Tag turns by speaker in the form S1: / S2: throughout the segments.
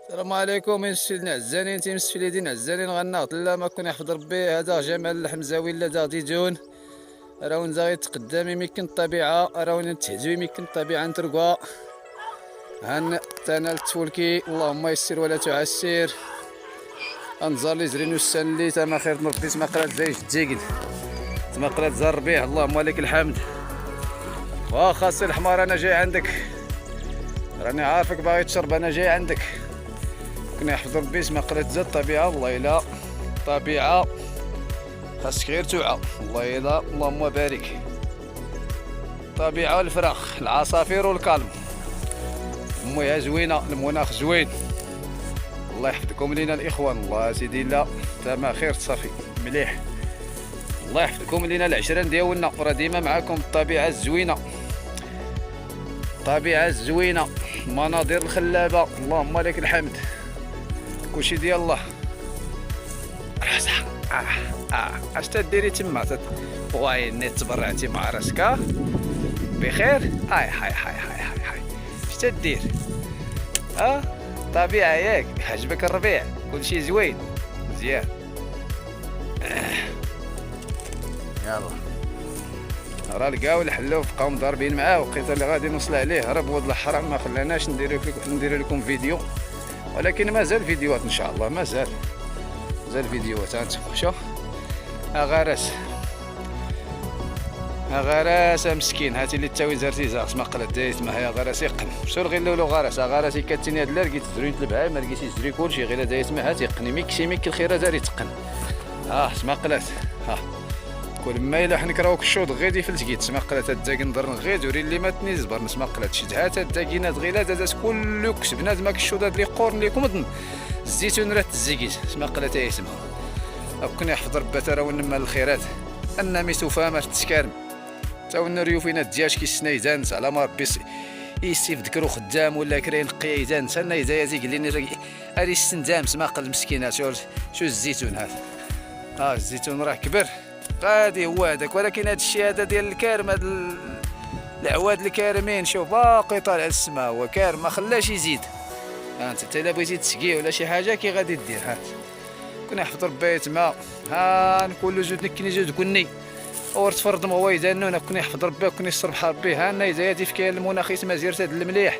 S1: السلام عليكم ينشلنا عزانين تيمسفليدين عزانين غناغط لا ما كون يحفظ ربي هذا جمال الحمزاوي لا دا ديجون راهو نزاغي تقدامي ميكن الطبيعة راهو نتهزوي ميكن الطبيعة نترقوا هان تانا التفولكي اللهم يسر ولا تعسر انزار لي زرين والسن لي تما خير ربي تما قرات زي جديقن تما قرات زار الربيع اللهم لك الحمد واخا سي الحمار انا جاي عندك راني عارفك باغي تشرب انا جاي عندك كنا يحفظ ربي اسمها قرات زاد الطبيعة والله إلا طبيعة خاصك غير توعى والله إلا اللهم بارك طبيعة والفراخ العصافير والكلب المياه زوينة المناخ زوين الله يحفظكم لينا الإخوان الله سيدي لا تما خير تصافي مليح الله يحفظكم لينا العشرين ديالنا راه ديما معاكم الطبيعة الزوينة الطبيعة الزوينة المناظر الخلابة اللهم لك الحمد كلشي ديال الله راسها اش تديري تما واي نيت تبرعتي مع راسك بخير هاي هاي هاي هاي هاي هاي اش تدير طبيعة ياك عجبك الربيع كلشي زوين مزيان يلا راه لقاو الحلوف بقاو مضاربين معاه وقيته اللي غادي نوصل عليه هرب ولد الحرام ما خلاناش ندير لكم فيديو ولكن مازال فيديوهات ان شاء الله مازال فيديوهات هانتوما شوف غراس مسكين هاتي اللي تاوي زرتي زاغ ما قلت دايت ما هي غراس يقن شو غير لولو غراس كاتيني هاد الليل لقيت زريت البعاي ما لقيتش زري كلشي غير دايت ما هات يقني ميك الخير داري تقن سما قلات كل ما الا حنا كراوك الشوط غادي فلتقيت سما قلات الداكن نضر نغيد وري اللي ماتني زبر نسما قلات شدها الداكينات غيلا دازات كل كسبنا دماك الشوطات اللي قورن ليكم ضن الزيتون راه تزيكيت سما قلات هي اسمها كنا يحفظ ربي ترى ونما الخيرات ان ميتو فامر تسكارم تا نريو فينا الدياش كي السنيدان على ما ربي يسيف ذكرو خدام ولا كرين قيدان سنه يزايزي قال لي هادي السندام سما قل مسكينه شو الزيتون هذا الزيتون راه كبر غادي هو هذاك ولكن هذا الشيء هذا ديال الكارم هذا العواد الكارمين شوف باقي طالع السما هو كارم ما خلاش يزيد انت الا بغيتي تسقيه ولا شي حاجه كي غادي دير كنا يحفظ ربي تما نقول زود نكني زود كني اور تفرض ما هو يدانونا كنا يحفظ ربي كنا يصرف ربي يزايدي في كاين المناخ اسمها زيرت هذا المليح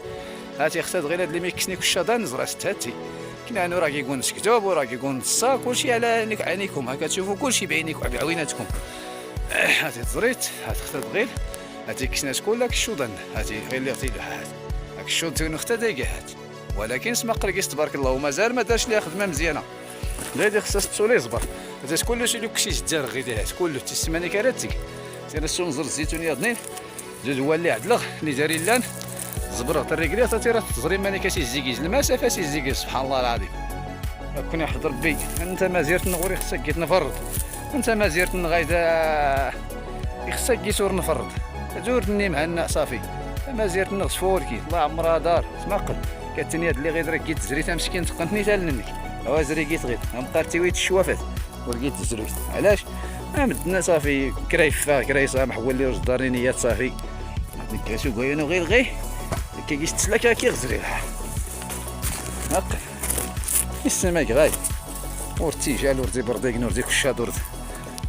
S1: هاتي خصها غير هذا اللي ما يكسنيك الشضان زرات هاتي كنا راه كيكون مكتوب وراه كيكون نصا كلشي على عينيكم ها كتشوفوا كلشي بعينيكم بعويناتكم هاتي تزريت هاتي خصها غير هاتي كسنات كلها كالشوضان هاتي غير اللي غتيلو هاك الشوط تكون اختها دايقه هاتي ولكن سما قلقيس تبارك الله ومازال ما دارش ليها خدمه مزيانه هادي خصها تسولي صبر هذا كلشي اللي كشي جدار غير كله تسماني كراتك سير السونزر الزيتون ياضنين زوج هو اللي عدلغ اللي داري لان زبره الرجليه تاتي راه تزري ماني كاسي زيكيز المسافه سي زيكيز سبحان الله العظيم كنا يحضر ربي انت ما زيرت نغوري خصك كي تنفرض انت ما زيرت نغايدا خصك كي تور نفرض زورني مع الناس صافي ما زيرت نغش فوركي الله عمرها دار سماقل كاتني هاد اللي غير راه كي تزري تا مسكين تقنتني تا لنك هو زري كي تغيط مبقى تيويت الشوافات ولقيت تزري علاش مدنا صافي كراي سامح هو اللي رج دارني نيات صافي كاسو كاينو غير كيجيش تسلك كيغزري هاك السماك غاي ورتيجال ورتي برديك ورتي كشاد ورد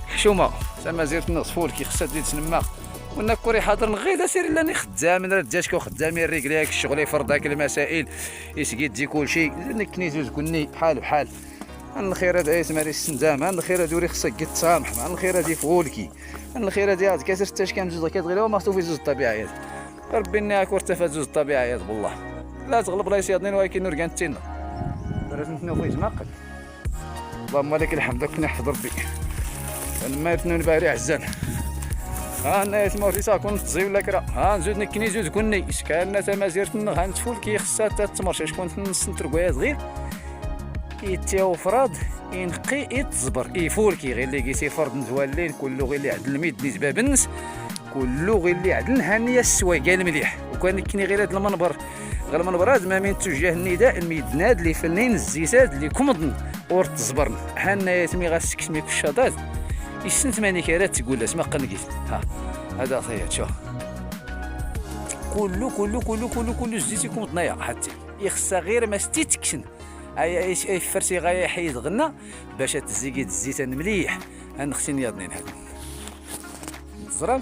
S1: حشومه زعما زيرت نصفول كي خصها تزيد تنما وانا كوري حاضر نغيدا سير لاني خدام راه دجاجك وخدامين رجليك الشغل يفرض هاك المسائل يسقي تجي كلشي نكني زوج كني بحال الخير هذا اسمها السندام الخير هذا وري خصك تسامح مع الخير هذه فولكي الخير هذه كاسر تاش كام جوج كتغير ما خصو في جوج الطبيعيات ربي ناك ورتفات جوج الطبيعيات بالله لا تغلب راه يصيدني ولكن نركان تينا درت نتنو في جماقل اللهم لك الحمد كنا نحفظ ربي لما يتنون باري عزان انا اسمو ريسا كون تزي ولا كرا نزيد نكني زوج كوني كان تما زيرت نتفول كي خصها تتمر شكون نص نتركوها صغير يتيو فراد ينقي يتزبر يفولكي غير اللي كيسي فرد مزوالين كله غير اللي عدل الميد نسبه بالنس كله غير اللي عدل هانيه السواي كاع مليح وكان كني غير هذا المنبر غير المنبر هذا ما من توجه النداء الميدناد اللي فنين الزيتات اللي كمضن اور تزبرن حنا يتمي غاسكسمي كشاطات يسنت ماني كارات تقول اسمع قنقيت هذا صياد شوف كله الزيت يكون طنايا حتى يخصها غير ما ستيتكشن اي فرسي غاية حيد غنا باش تزيقي الزيتان مليح. نختي نياضنين هاد الزرام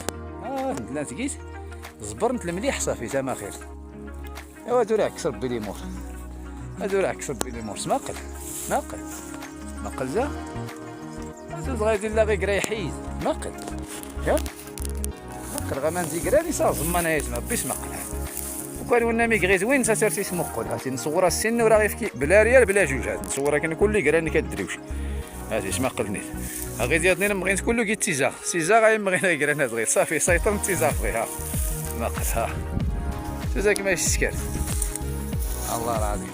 S1: لا تقيت زبرنت المليح صافي تما خير. ايوا هادو راه كسر بليمور، هادو راه كسر بليمور سماقل ناقل ناقل زا هادو غادي لا غير قرا يحيد ناقل شوف ناقل غا نزي قراني صا زمان يسمع بسماقل. وكان ونامي غير زوين سيرتي سمقول هاتي نصورها السن وراه غير بلا ريال بلا جوج هاد نصورها كان كل قراني كدريوش هاتي سماقل نيت غير ديالنا مغيت كله كي تيزا سيزا غاي مغينا قرانا صغير صافي سيطر تيزا فيها ناقل ها شوزاك ماشي سكر الله العظيم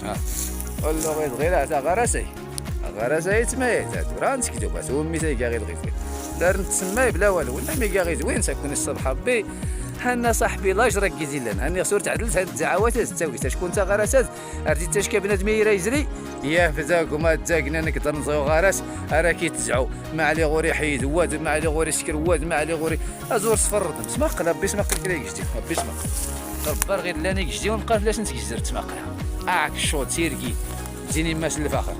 S1: ها والله غير غير تاع غراسي غراسي تمايت هادو راه نسكتو بس هو ميتاي كاع غير زوين دار نتسماي بلا والو ولا مي كاع غير زوين ساكن الصبح بي هنا صاحبي لاجرك كيزي لنا هاني صورت عدلت هاد الدعوات تساوي شكون تا غراسات رديت تاشكا بنادم يريزلي يا فتاكم تاكنا نقدر نزيو غراس راه كيتزعو ما علي غوري حيد واد ما علي غوري سكر واد ما علي غوري ازور صفر سماق ربي سماق كرا جدي ربي سماق ربار غير لاني جدي ونبقى فلاش نتكزر تماقها الشوط سيركي زيني ماس الفخر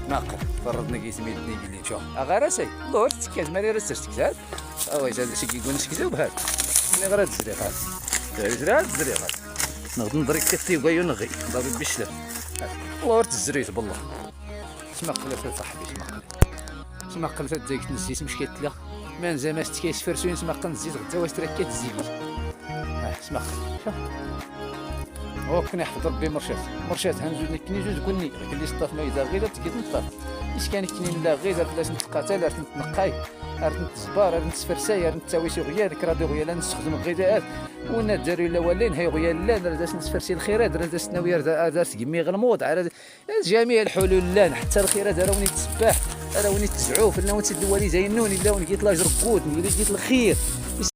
S1: ناقل فردنا كيسميتني قال لي شوف غراسي دور تكاز مالي راه ترتكزات اوي هذا شي كيقول نسكزو بهذا انا غير هاد الزريقات هاد الزريقات نقدر نضرب كتي وكايو نغي ضرب بالشلال الله ورت الزريت بالله سماق قلت صاحبي سماق قلت دايك نزيت مشكل لا ما نزا ما ستكايس فرسوين سماق نزيت غدا واش تركات الزيت سماق شوف هو كنا يحفظ ربي مرشات هنزود نكني جوج كوني قال لي صطاف ما اذا غير تقيت نطاف اش كان كنين لا غير فلاش نتقاتل راه نتنقاي راه نتزبار راه نتفرساي راه نتساوي شي غيا ديك راه غيا لا نستخدم غذاءات ونا داروا لا والين هي غيا لا داس نتفرسي الخيرات راه داس ناوي داس كمي غلموض على جميع الحلول لا حتى الخيرات راه وني تسباح راه وني تزعوف لا وني تدوالي زينون الا وني قيت لا جركود نقول قيت الخير